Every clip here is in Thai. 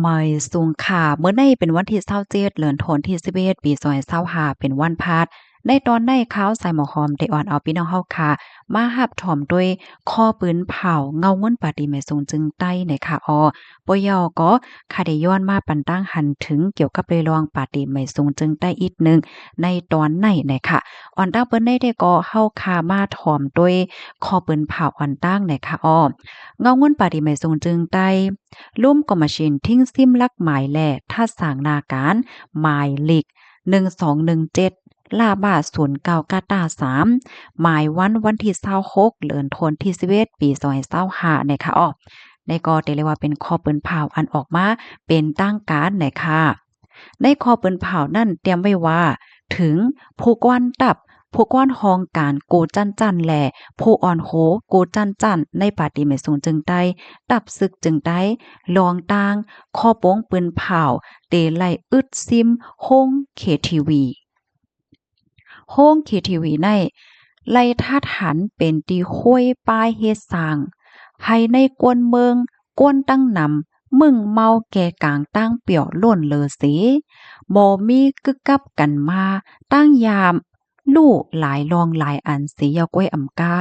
ไม่สูงค่ะเมื่อในเป็นวันที่27เดือนธันวาคมที่11ปี2025เป็นวันพฤหัสในตอนในข่าวสายหมอหอมได้อ่อนเอาพี่น้องเฮาค่ะมาหับถอมด้วยข้อปืนเผาเงาเงินปาฏิแม่สูงจึงใต้ในค่ะปยก็ค่ะได้ย้อนมาปันตั้งหันถึงเกี่ยวกับเรื่องปาฏิแม่สูงจึงใต้อีกหนึ่งในตอนในค่ะอ่อนตั้งเปิ้นได้ก็เฮาค่ะมาถอมด้วยข้อปืนเผาอ่อนตั้งในค่ะเงาเงินปาฏิแม่สูงจึงใต้ ลุ่มกอมาชินทิ้งซิมลักหมายแลท่าสางนาการหมายเลข1217ลาบา09กาตา3หมายวันที่26เดือนธันวาคมที่11ปี2025นะคะในก็ได้เรียกว่าเป็นข้อเปิ้นเผาอันออกมาเป็นตั้งการนะคะในข้อเปิ้นเผานั่นเตรียมไว้ว่าถึงผู้กวนตับผู้ก้อนฮองการโกจันแหล่ผู้อ่อนโหโกจันในปาฏิแม่สูงจึงได้ตับซึกจึงได้ลองตางข้อโป้งปืนเผาเตไลอึดซิมโฮงเคทีวีโฮงเคทีวีในไล่ท่าฐานเป็นตีห้วยป้ายเฮ็ดสร้างให้ในกวนเมืองกวนตั้งนำมึงเมาแก่กลางตั้งเปี่ยวล่นเลอเสบ่มีกึกกับกันมาตั้งยามลู่หลายรองหลายอันเสียก้วยอำกา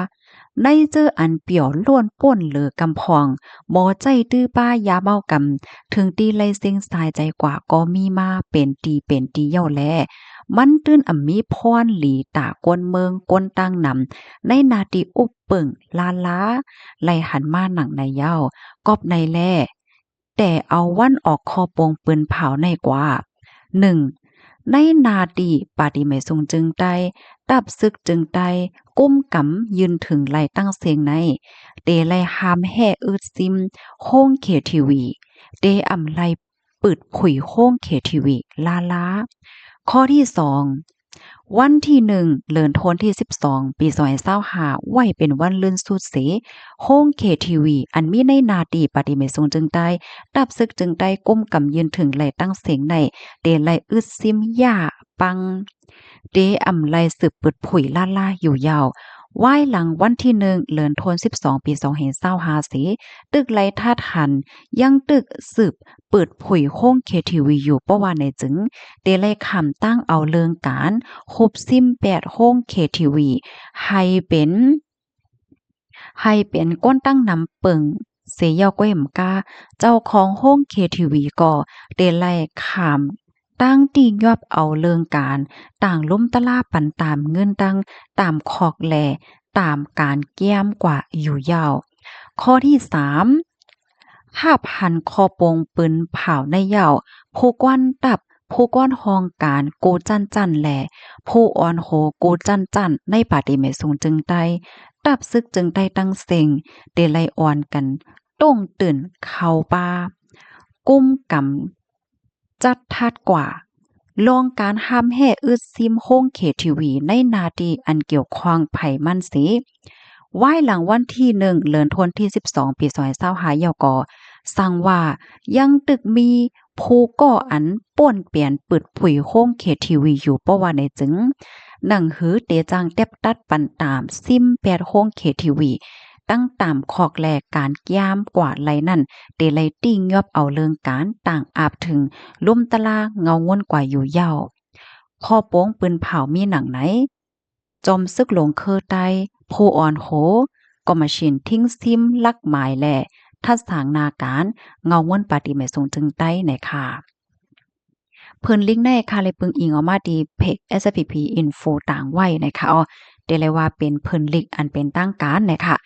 ในเจออันเปี่ยวล้วนป่นเหลือกำพองบ่ใจตื้อป้ายาเมากำถึงตีไลเซ็งสายใจกว่าก็มีมาเป็นตีเย้าแลมันตื้นมีพรหลีตากวนเมืองกวนตั้งนำในนาทีอุบเปิ่งลาล้าไลหันมาหนังในเย้ากอบในแลแต่เอาวันออกคอปงปืนเผาในกว่า1ในนาดีปาฏิแม่ทรงจึงใต้ตับซึกจึงใต้ก้มกำยืนถึงไหลตั้งเสียงในเตไลหามแห่อืดซิมโค้งเขทีวีเตอำไลปึดขุยโค้งเขทีวีลาล้าข้อที่2วันที่1เดือนธันวาคมที่12ปี2025ไว้เป็นวันลื่นสุดเสโค้งเคทีวีอันมีในนาดีปฏิเมทรงจึงได้ตับซึกจึงได้ก้มกำยืนถึงไหลตั้งเสียงในเดไหลอึดซิมย่าปังเดอำไลสืบปึดผุยล่าอยู่ยาวไหว้หลังวันที่1เดือนธันวาคม12ปี2025สีตึกไหลท่าทันยังตึกสืบเปิดผุยโค้งเคทีวีอยู่เพราะว่าในจึงเดไลคำตั้งเอาเรื่องการคบซิม8โค้งเคทีวีให้เป็นก้นตั้งนำเปิงเสยยอกวยมกาเจ้าของโฮงเคทีวีก็เดไลขามตั้งตียอบเอาเรื่องการต่างล้มตะลาปันตามเงินตั้งตามคอกแลตามการแก้มกว่าอยู่ยาวข้อที่3ห้าพันคอปงปืนเผาในยาวผู้กวนตับผู้ก้อนหองการโกจันแหล่ผู้อ่อนโหโกจันในปาฏิเมสูงจึงใต้ตับซึกจึงได้ตั้งเซ็งเดลัยอ่อนกันต้งตื่นเข้าป่ากุ้มกำจัดทัดกว่าลองการห้ามแห่อึดซิมโฮงเขตทีวีในนาทีอันเกี่ยวข้องไผ่มันสีไหว้หลังวันที่1เดือนธันวาคมที่12ปี2025ยกสั่งว่ายังตึกมีผู้ก่ออันป่วนเปลี่ยนปึดผุยโค้งเขตทีวีอยู่เพราะว่าในจึงหนังหือเตจังเต็บตัดปันตามซิม8โค้งเขตทีวีตั้งตามคอกแลการย่ามกว่าไหลนั่นเตไลติ้งยอบเอาเรื่องการต่างอาบถึงลุ่มตะลาเงาง่นกว่าอยู่ยาวข้อโป้งปืนเผามีหนังไหนจอมซึกหลงเคอไตผู้อ่อนโหก็มาชินทิ้งซิมลักหมายแลทัดสางนาการเงาง่นปาฏิแม่ทรงจึงใต้ในค่ะเพิ่นลิงก์ในค่ะเลยปึงอิงออกมาดีเพจ SPP Info ต่างไว้นะคะเดี๋ยวเลยว่าเป็นเพิ่นลิงก์อันเป็นตั้งการนะคะ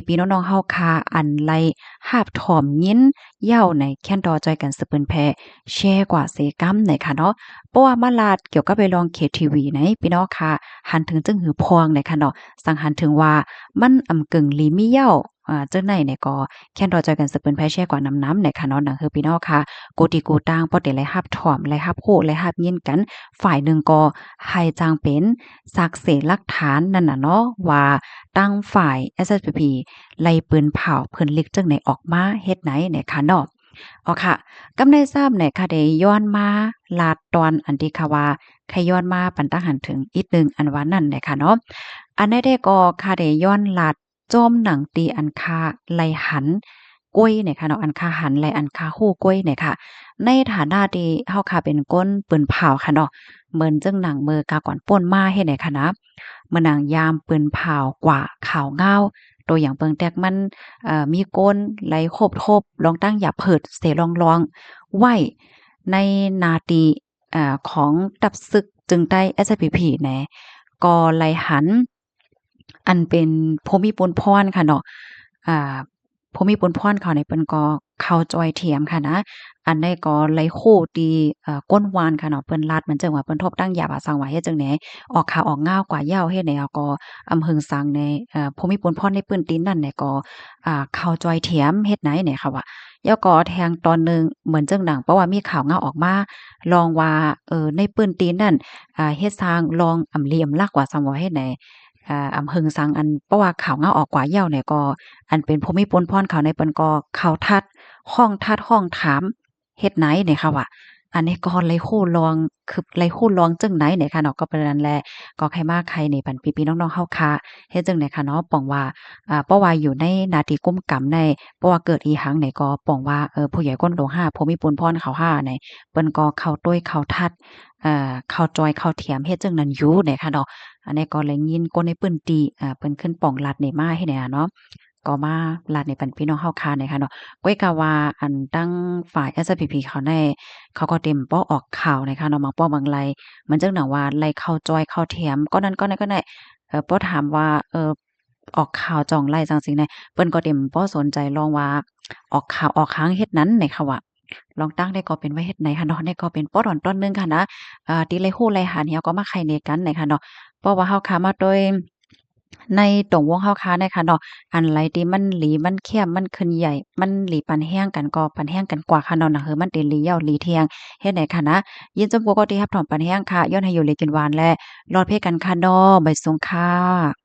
พี่ๆน้องๆเฮาค่ะอันไลหาบถ่อมยินเหย้าในแค่นดอจอยกันสืบเปิ้นแพแชร์กว่าเสกำในค่ะเนาะเพราะว่ามาลาดเกี่ยวกับไปลองเขตทีวีไหนพี่น้องค่ะหันถึงจึงหือพวงในค่ะเนาะสังหันถึงว่ามันกึ่งลีมีเหย้าเจ้าไหนเนี่ยก็แค่นดอจอยกันสืบเปิ้นแพแชร์กว่าน้ำในค่ะเนาะนังคือพี่น้องค่ะโกติโกตางพอได้ไลหาบถ่อมไลหาบโหไลหาบยินกันฝ่ายหนึ่งก็ให้จางเป็นสักเสหลักฐานนั่นน่ะเนาะว่าตั้งฝ่าย SSPP ไล่ปืนเผาเพิ่นลิกจังไหนออกมาเฮ็ดไหนเนี่ยค่ะเนาะค่ะกำได้ทราบเนี่ยค่ะได้ย้อนมาลาดตอนอันที่ค่ะว่าใครย้อนมาปันตั้งหันถึงอีกนึงอันว่านั่นเนี่ยค่ะเนาะอันได้ก็ค่ะได้ย้อนลาดจอมหนังตีอันคาไล่หัน ก้วยเนี่ยค่ะเนาะอันค่าหันและอันค่าฮู้ก้วยเนี่ยค่ะในฐานะที่เฮาค่ะเป็นก้นปืนเผาค่ะเนาะเหมือนจึงหนังมือกาก่อนป่นมาเฮ็ดให้ค่ะนะเมื่อหนังยามปืนเผากว่าข่าวเงาตัวอย่างเปิงแตกมันมีก้นไหลโคบทบลองตั้งอย่าเพิดเสลองๆไว้ในนาตีของดับศึกจึงได้ SPP แหนก็ไหลหันอันเป็นภูมิปนพรค่ะเนาะอ่าภูมิปนพรเขาในเปิ้นก็เข้าจอยเทียมค่ะนะอันใดก็ไหลคู่ตีก้นวานค่ะเนาะเปิ้นลาดเหมือนจังว่าเปิ้นทบตั้งยาว่าสังว่าเฮ็ดจังได๋ออกข่าวออกง่าวกว่าเหย้าเฮ็ดให้ก็อำเฮิงสังในภูมิปนพรในปื้นตีนนั่นเนี่ยก็เข้าจอยเทียมเฮ็ดไหนเนี่ยค่ะว่าแล้วก็แทงตอนหนึ่งเหมือนจังหนังเพราะว่ามีข่าวเงาออกมาลองว่าในปื้นตีนนั่นเฮ็ดสร้างลองอำเหลี่ยมลักว่าสังว่าเฮ็ดไหน อำเพิงสังอันเพราะว่าข่าวเงาออกกว่าเหย้าเนี่ยก็อันเป็นภูมิปนพรเขาในเปิ้นก็เข้าทัดห้องถามเฮ็ดไหนเนี่ยค่ะว่าอันนี้ก็เลยคู่ลองคือเลยคู่ลองจั่งไหนเนี่ยค่ะเนาะก็เป็นนั้นแหละก็ใครมาใครนี่ปันพี่ๆน้องๆเฮาค่ะเฮ็ดจั่งใดค่ะเนาะป้องว่าเพราะว่าอยู่ในหน้าที่ก้มกำในเพราะว่าเกิดอีหังเนี่ยก็ป้องว่าผู้ใหญ่ก้นโลหะภูมิปนพรเขาห้าเนี่ยเปิ้นก็เข้าตุ้ยเข้าทัดเข้าจอยเข้าเทียมเฮ็ดจั่งนั้นอยู่เนี่ยค่ะเนาะ อันนี้ก็เลยยินก้นในปื้นตีเปิ้นขึ้นป่องลัดนี่มาให้แหน่เนาะก็มาลัดนี่ปันพี่น้องเฮาคาเนี่ยค่ะเนาะก้อยกะว่าอันตั้งฝ่าย SPP เขาได้เขาก็เต็มป้อออกข่าวนะคะเนาะบางป้อบางไลมันจังหนังว่าไลเข้าจอยเข้าแถมก็นั้นก็นั้นก็ได้ป้อถามว่าออกข่าวจ่องไล่จังซี้แน่เปิ้นก็เต็มป้อสนใจลองว่าออกข่าวออกค้างเฮ็ดนั้นนี่ค่ะว่าลองตั้งได้ก็เป็นไว้เฮ็ดไหนค่ะเนาะนี่ก็เป็นป้อตอนต้นหนึงค่ะนะติไลฮู้ไลหานเหี่ยวก็มาไขเนกันนี่ค่ะเนาะ เพราะว่าเฮาค้ามาโดยในตรงวงเฮาค้าเนี่ยค่ะเนาะอันไหลที่มันหลีมันเข้มมันขึ้นใหญ่มันหลีปานแห้งกันก็ปานแห้งกันกว่าค่ะเนาะนะคือมันเป็นหลียาวหลีเทียงเฮ็ดให้ค่ะนะยินจมปกติรับถอนปานแห้งค่ะย้อนให้อยู่เลยกินหวานและรอดเพกันค่ะเนาะบ๊ายสงค่ะ